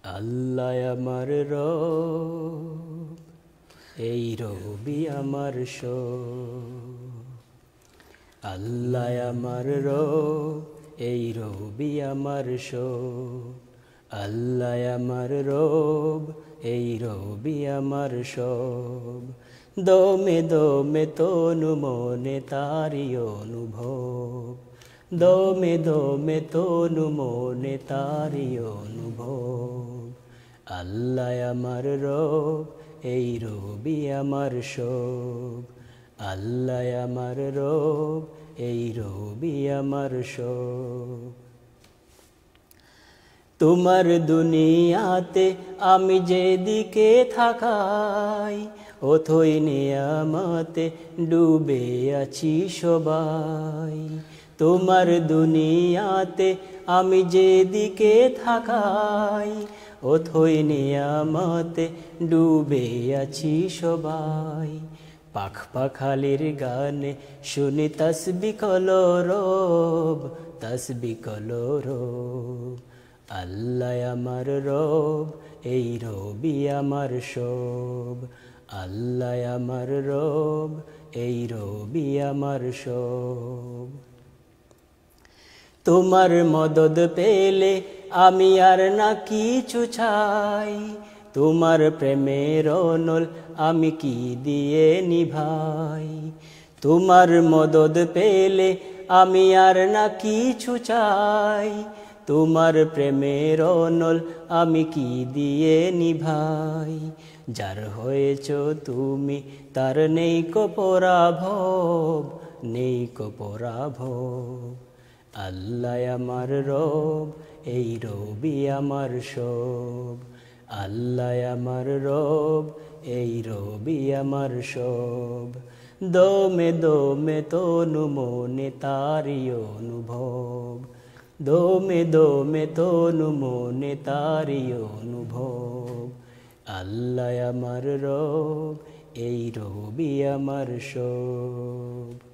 আল্লাহ আমার রব, এই রবি আমার সব। আল্লাহ আমার রব, এই রবি আমার সব। আল্লাহ আমার রব, এই রবি আমার সব। দমে দমে তনু মনে তারি অনুভব, দমে দমে তনু মনে তারি অনুভব। আল্লাহ আমার রব, এই রবি আমার সব। আল্লাহ আমার রব, এই রবি আমার সব। তোমার দুনিয়াতে আমি যেদিকে থাকাই, অথই নিয়ামতে ডুবে আছি সবাই। তোমার দুনিয়াতে আমি যেদিকে থাকাই, অথই নিয়ামতে ডুবে আছি সবাই। পাখ পাখালির গানে শুনি তসবিহ কলরব, তসবিহ কলরব। আল্লাহ আমার রব, এই রবি আমার সব। আল্লাহ আমার রব, এই রবি আমার সব। তোমার মদদ পেলে আমি আর না কিছু চাই, তোমার প্রেমের অনল আমি কি দিয়ে নিভাই। তোমার মদদ পেলে আমি আর না কিছু চাই, তোমার প্রেমের অনল আমি কি দিয়ে নিভাই। যার হয়েছ তুমি তার নেই কো পরাভব, নেই কো পরাভব। আল্লাহ আমার রব, এই রবি আমার সব। আল্লাহ আমার রব, এই রবি আমার সব। দমে দমে তনু মনে তারি অনুভব, দমে দমে তনু মনে তারি অনুভব। আল্লাহ আমার রব, এই রবি আমার সব।